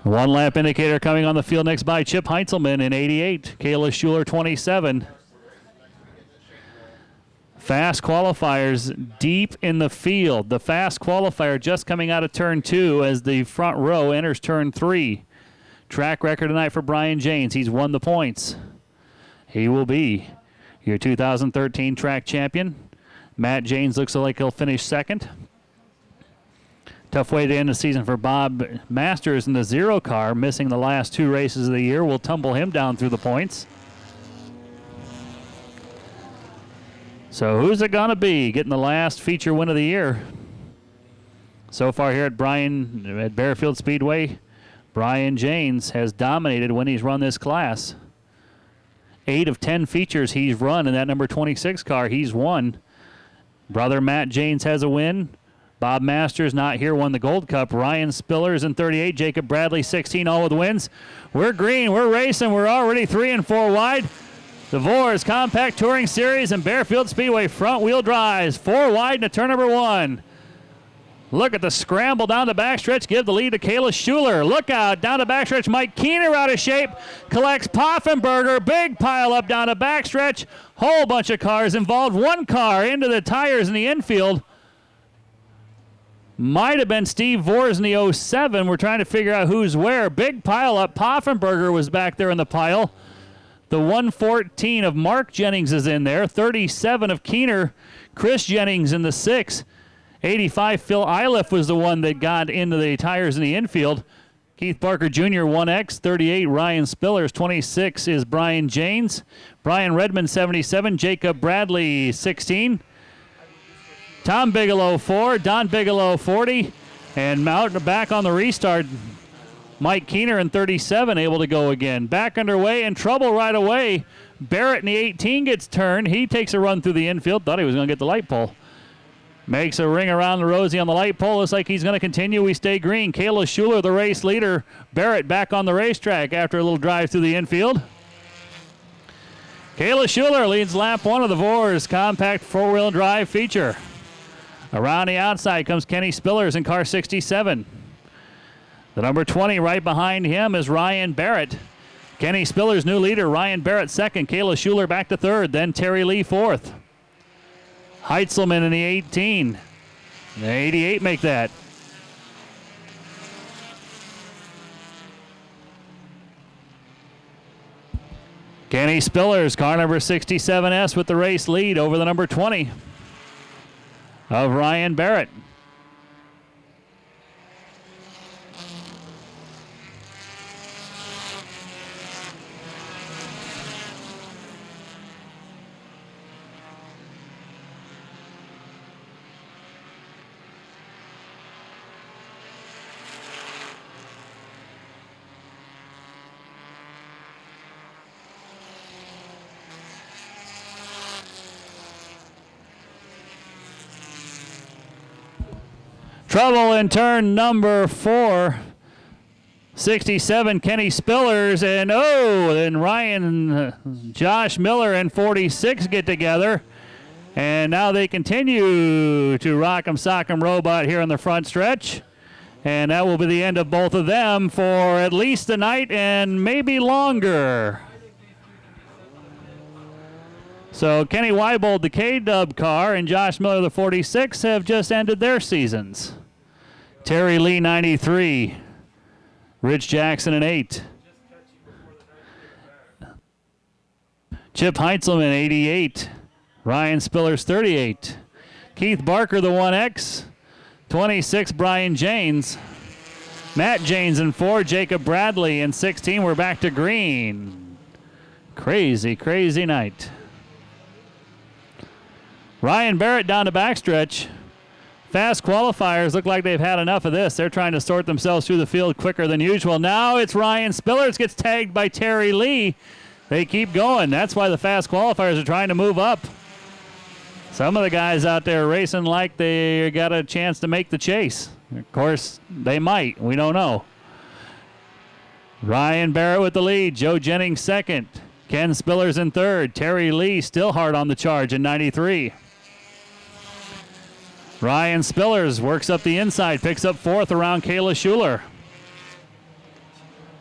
One lap indicator coming on the field next by Chip Heintzelman in 88. Kayla Schuler 27. Fast qualifiers deep in the field. The fast qualifier just coming out of turn 2 as the front row enters turn 3. Track record tonight for Brian Janes. He's won the points. He will be your 2013 track champion. Matt Janes looks like he'll finish second. Tough way to end the season for Bob Masters in the 0 car, missing the last 2 races of the year. Will tumble him down through the points. So who's it going to be getting the last feature win of the year? So far here at Bearfield Speedway, Brian Janes has dominated when he's run this class. 8 of 10 features he's run in that number 26 car, he's won. Brother Matt Janes has a win. Bob Masters not here, won the Gold Cup. Ryan Spillers in 38, Jacob Bradley 16, all with wins. We're green, we're racing, we're already 3 and 4 wide. The Vore's Compact Touring Series and Bearfield Speedway front wheel drives, 4 wide into turn number 1. Look at the scramble down the backstretch, give the lead to Kayla Schuler. Look out, down the backstretch, Mike Keener out of shape, collects Poffenberger, big pile up down the backstretch. Whole bunch of cars involved, 1 car into the tires in the infield. Might have been Steve Vores in the 07. We're trying to figure out who's where. Big pile up. Poffenberger was back there in the pile. The 114 of Mark Jennings is in there. 37 of Keener. Chris Jennings in the 6. 85 Phil Iliff was the one that got into the tires in the infield. Keith Barker Jr. 1X. 38 Ryan Spillers. 26 is Brian Janes. Brian Redmond 77. Jacob Bradley 16. Tom Bigelow 4, Don Bigelow 40, and out back on the restart, Mike Keener in 37 able to go again. Back underway and trouble right away. Barrett in the 18 gets turned. He takes a run through the infield. Thought he was going to get the light pole. Makes a ring around the Rosie on the light pole. Looks like he's going to continue. We stay green. Kayla Schuler, the race leader. Barrett back on the racetrack after a little drive through the infield. Kayla Schuler leads lap 1 of the Vore's Compact 4-wheel drive feature. Around the outside comes Kenny Spillers in car 67. The number 20 right behind him is Ryan Barrett. Kenny Spillers, new leader. Ryan Barrett second. Kayla Schuler back to third. Then Terry Lee fourth. Heintzelman in the 18. The 88 make that. Kenny Spillers, car number 67S with the race lead over the number 20. Of Ryan Barrett. Trouble in turn number 4. 67, Kenny Spillers, and then Ryan, Josh Miller, and 46 get together. And now they continue to rock 'em, sock 'em robot here on the front stretch. And that will be the end of both of them for at least the night and maybe longer. So Kenny Weibold, the K-Dub car, and Josh Miller, the 46, have just ended their seasons. Terry Lee, 93. Rich Jackson, an 8. Chip Heintzelman, 88. Ryan Spillers, 38. Keith Barker, the 1X. 26, Brian Janes. Matt Janes in 4. Jacob Bradley in 16. We're back to green. Crazy, crazy night. Ryan Barrett down the backstretch. Fast qualifiers look like they've had enough of this. They're trying to sort themselves through the field quicker than usual. Now it's Ryan Spillers gets tagged by Terry Lee. They keep going. That's why the fast qualifiers are trying to move up. Some of the guys out there racing like they got a chance to make the chase. Of course, they might. We don't know. Ryan Barrett with the lead. Joe Jennings second. Ken Spillers in third. Terry Lee still hard on the charge in 93. Ryan Spillers works up the inside, picks up fourth around Kayla Schuler.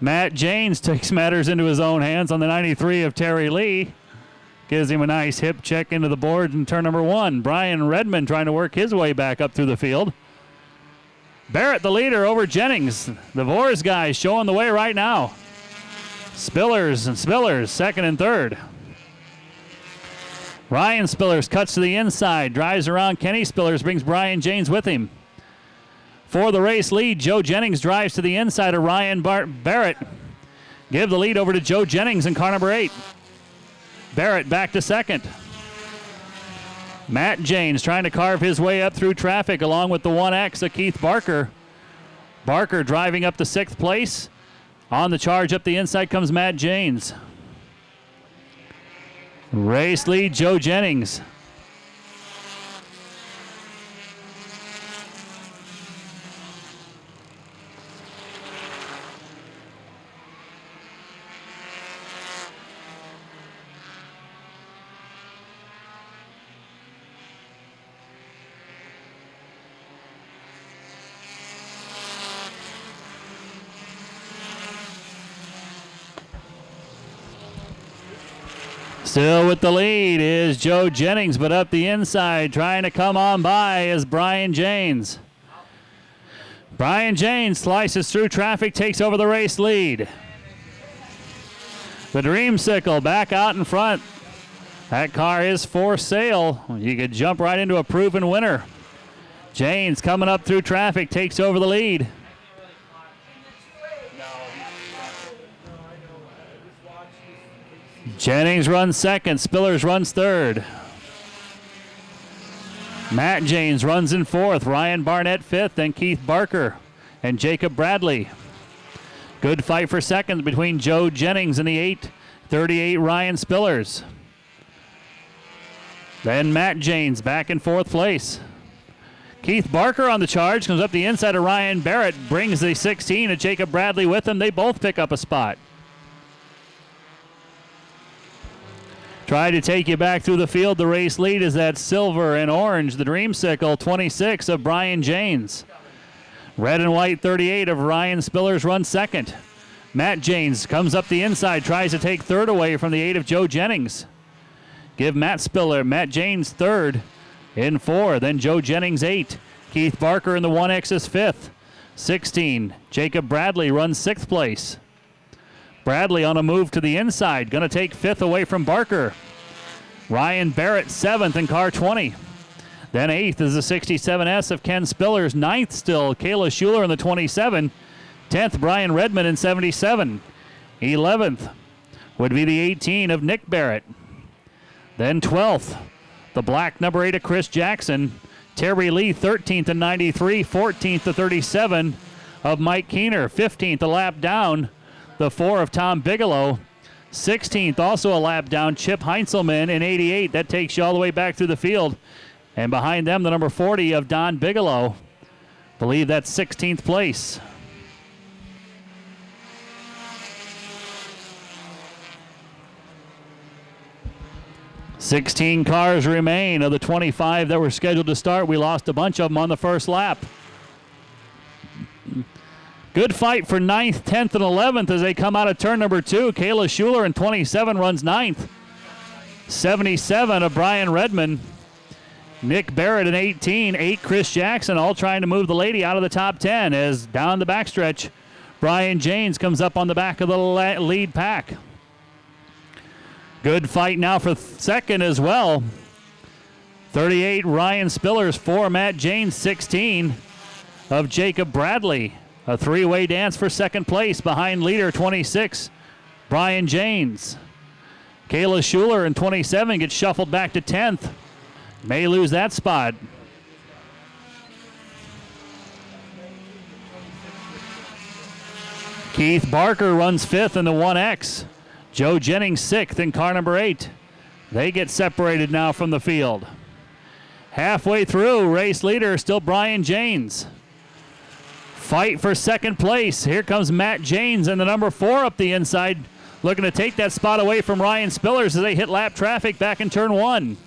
Matt Janes takes matters into his own hands on the 93 of Terry Lee. Gives him a nice hip check into the board in turn number 1. Brian Redmond trying to work his way back up through the field. Barrett the leader over Jennings. The Vore's guys showing the way right now. Spillers second and third. Ryan Spillers cuts to the inside, drives around Kenny Spillers, brings Brian Janes with him. For the race lead, Joe Jennings drives to the inside of Ryan Barrett. Give the lead over to Joe Jennings in car number 8. Barrett back to second. Matt Janes trying to carve his way up through traffic along with the 1X of Keith Barker. Barker driving up to 6th place. On the charge up the inside comes Matt Janes. Race lead, Joe Jennings. Still with the lead is Joe Jennings, but up the inside trying to come on by is Brian Janes. Brian Janes slices through traffic, takes over the race lead. The Dreamsicle back out in front. That car is for sale. You could jump right into a proven winner. Janes coming up through traffic, takes over the lead. Jennings runs second. Spillers runs third. Matt Janes runs in fourth. Ryan Barnett fifth. Then Keith Barker and Jacob Bradley. Good fight for seconds between Joe Jennings and the 838 Ryan Spillers. Then Matt Janes back in fourth place. Keith Barker on the charge. Comes up the inside of Ryan Barrett. Brings the 16 of Jacob Bradley with him. They both pick up a spot. Try to take you back through the field. The race lead is that silver and orange, the Dreamsicle 26 of Brian Janes. Red and white 38 of Ryan Spillers runs second. Matt Janes comes up the inside, tries to take third away from the 8 of Joe Jennings. Give Matt Janes third in 4, then Joe Jennings 8. Keith Barker in the 1X is fifth. 16, Jacob Bradley runs 6th place. Bradley on a move to the inside, going to take 5th away from Barker. Ryan Barrett 7th in car 20. Then 8th is the 67S of Ken Spillers. 9th still Kayla Schuler in the 27. 10th Brian Redmond in 77. 11th would be the 18 of Nick Barrett. Then 12th, the black number 8 of Chris Jackson. Terry Lee 13th in 93. 14th to 37 of Mike Keener. 15th a lap down, the 4 of Tom Bigelow. 16th, also a lap down, Chip Heinzelman in 88. That takes you all the way back through the field. And behind them, the number 40 of Don Bigelow. Believe that's 16th place. "16 cars remain of the 25 that were scheduled to start. We lost a bunch of them on the first lap. Good fight for 9th, 10th, and 11th as they come out of turn number 2. Kayla Schuler in 27 runs 9th. 77 of Brian Redmond. Nick Barrett in 18. 8 Chris Jackson, all trying to move the lady out of the top 10 as down the backstretch, Brian Janes comes up on the back of the lead pack. Good fight now for second as well. 38 Ryan Spillers, 4 Matt Janes, 16 of Jacob Bradley. A three-way dance for second place behind leader 26, Brian Janes. Kayla Schuler in 27 gets shuffled back to 10th. May lose that spot. Keith Barker runs 5th in the 1X. Joe Jennings 6th in car number 8. They get separated now from the field. Halfway through, race leader still Brian Janes. Fight for second place. Here comes Matt Janes and the number 4 up the inside, looking to take that spot away from Ryan Spillers as they hit lap traffic back in turn 1.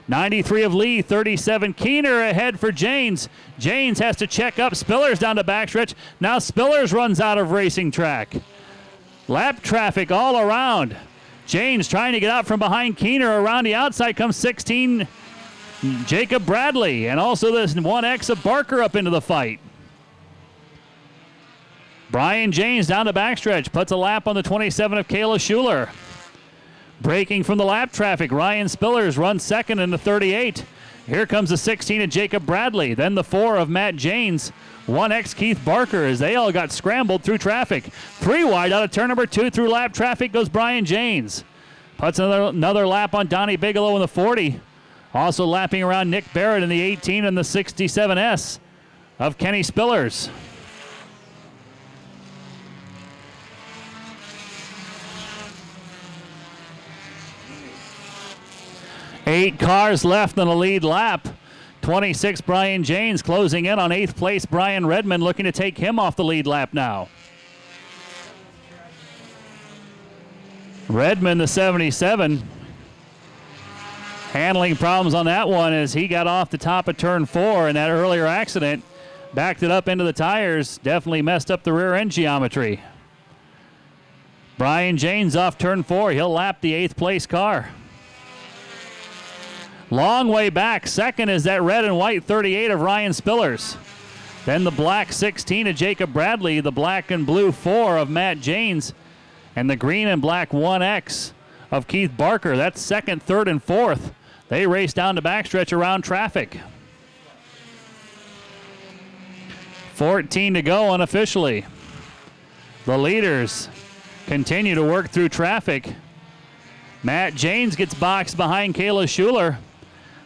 93 of Lee, 37 Keener ahead for Janes. Janes has to check up. Spillers down the backstretch. Now Spillers runs out of racing track. Lap traffic all around. Janes trying to get out from behind Keener. Around the outside comes 16 Jacob Bradley, and also this 1X of Barker up into the fight. Brian Janes down the backstretch, puts a lap on the 27 of Kayla Schuler. Breaking from the lap traffic, Ryan Spillers runs second in the 38. Here comes the 16 of Jacob Bradley, then the 4 of Matt Janes. 1X Keith Barker as they all got scrambled through traffic. 3 wide out of turn number 2 through lap traffic goes Brian Janes. Puts another lap on Donnie Bigelow in the 40. Also lapping around Nick Barrett in the 18 and the 67S of Kenny Spillers. Eight cars left in the lead lap. 26 Brian Janes closing in on 8th place Brian Redmond, looking to take him off the lead lap now. Redmond, the 77. Handling problems on that one as he got off the top of turn 4 in that earlier accident. Backed it up into the tires. Definitely messed up the rear end geometry. Brian Janes off turn 4. He'll lap the 8th place car. Long way back. Second is that red and white 38 of Ryan Spillers. Then the black 16 of Jacob Bradley. The black and blue 4 of Matt Janes. And the green and black 1X of Keith Barker. That's second, third, and fourth. They race down the backstretch around traffic. 14 to go unofficially. The leaders continue to work through traffic. Matt Janes gets boxed behind Kayla Schuler.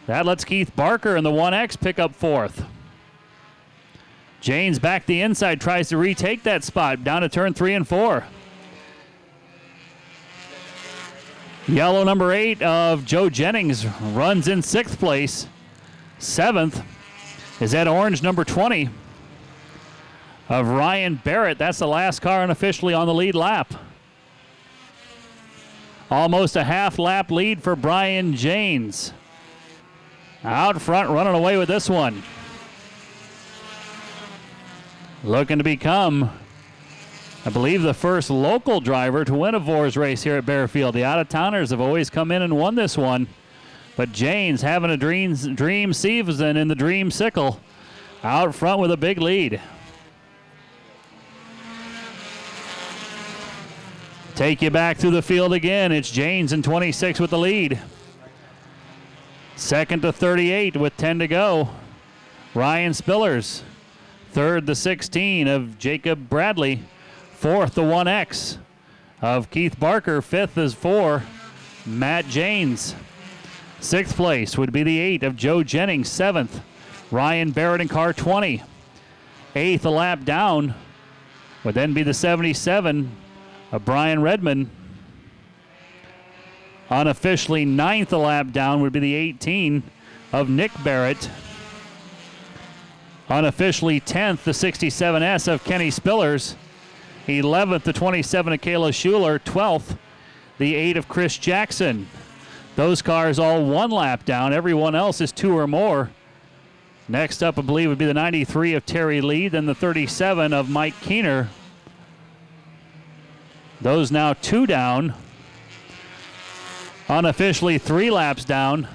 That lets Keith Barker and the 1X pick up fourth. Janes back the inside, tries to retake that spot down to turn 3 and 4. Yellow number 8 of Joe Jennings runs in 6th place. 7th is that orange number 20 of Ryan Barrett. That's the last car unofficially on the lead lap. Almost a half lap lead for Brian Janes. Out front running away with this one. Looking to become, I believe, the first local driver to win a Vore's race here at Baer Field. The out-of-towners have always come in and won this one. But Janes having a dream season in the Dream Sickle. Out front with a big lead. Take you back through the field again. It's Janes in 26 with the lead. Second to 38 with 10 to go. Ryan Spillers. Third, the 16 of Jacob Bradley. Fourth, the 1X of Keith Barker. Fifth is 4, Matt Janes. Sixth place would be the 8 of Joe Jennings. Seventh, Ryan Barrett in car 20. Eighth, a lap down, would then be the 77 of Brian Redmond. Unofficially, 9th a lap down would be the 18 of Nick Barrett. Unofficially, 10th, the 67S of Kenny Spillers. 11th, the 27 of Kayla Schuler. 12th, the 8 of Chris Jackson. Those cars all 1 lap down. Everyone else is 2 or more. Next up, I believe, would be the 93 of Terry Lee, then the 37 of Mike Keener. Those now 2 down. Unofficially 3 laps down.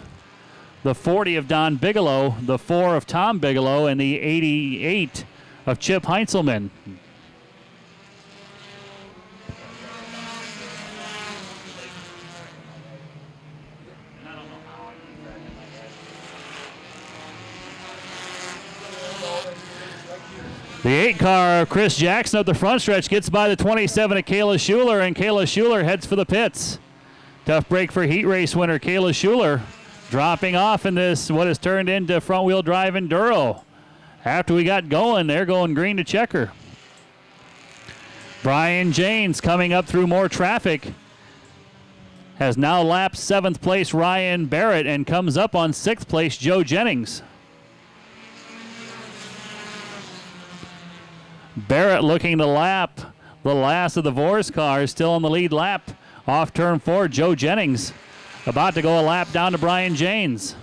The 40 of Don Bigelow, the 4 of Tom Bigelow, and the 88 of Chip Heinzelman. The 8 car of Chris Jackson up the front stretch gets by the 27 of Kayla Schuler, and Kayla Schuler heads for the pits. Tough break for heat race winner Kayla Schuler, dropping off in this what has turned into front wheel drive enduro. After we got going, they're going green to checker. Brian Janes coming up through more traffic has now lapped 7th place Ryan Barrett and comes up on 6th place Joe Jennings. Barrett looking to lap the last of the Vore's cars, still on the lead lap. Off turn 4, Joe Jennings about to go a lap down to Brian Janes.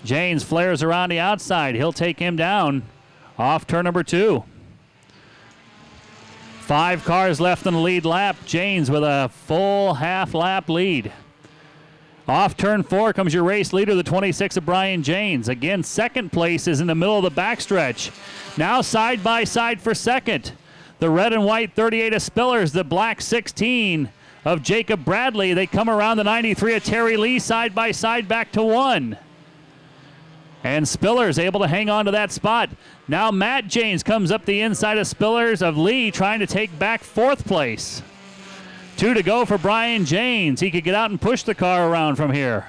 Janes flares around the outside. He'll take him down off turn number 2. 5 cars left in the lead lap. Janes with a full half lap lead. Off turn 4 comes your race leader, the 26 of Brian Janes. Again, second place is in the middle of the backstretch. Now side by side for second. The red and white 38 of Spillers, the black 16 of Jacob Bradley. They come around the 93 of Terry Lee side by side back to 1. And Spillers able to hang on to that spot. Now Matt Janes comes up the inside of Spillers of Lee, trying to take back 4th place. 2 to go for Brian Janes. He could get out and push the car around from here.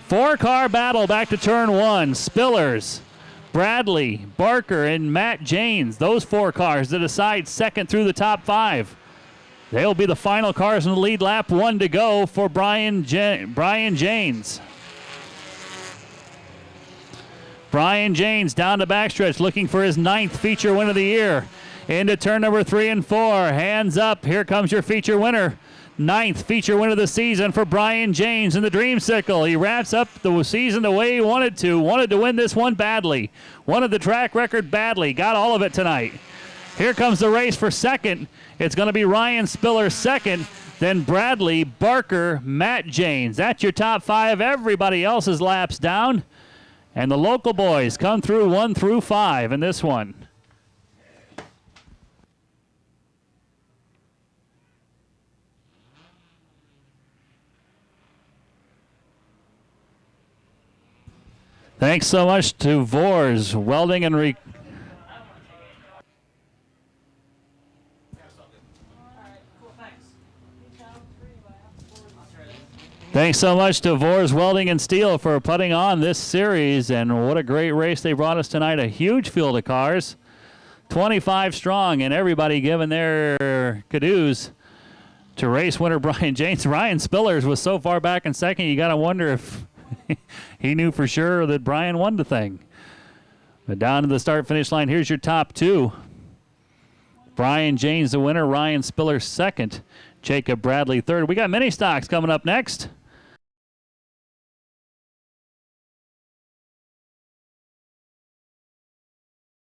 4-car battle back to turn 1. Spillers, Bradley, Barker, and Matt Janes. Those 4 cars to decide second through the top 5. They'll be the final cars in the lead lap. 1 to go for Brian Janes. Brian Janes down the backstretch looking for his 9th feature win of the year. Into turn number 3 and 4. Hands up. Here comes your feature winner. 9th feature win of the season for Brian Janes in the Dreamsicle. He wraps up the season the way he wanted to. Wanted to win this one badly. Wanted the track record badly. Got all of it tonight. Here comes the race for second. It's going to be Ryan Spiller second. Then Bradley, Barker, Matt Janes. That's your top 5. Everybody else's laps down. And the local boys come through 1 through 5 in this one. Thanks so much to Vore's Welding and Thanks so much to Vore's Welding and Steel for putting on this series, and what a great race they brought us tonight. A huge field of cars, 25 strong, and everybody giving their kudos to race winner Brian Janes. Ryan Spillers was so far back in second, you got to wonder if he knew for sure that Brian won the thing. But down to the start-finish line, here's your top 2. Brian Janes the winner, Ryan Spillers second, Jacob Bradley third. We got mini stocks coming up next.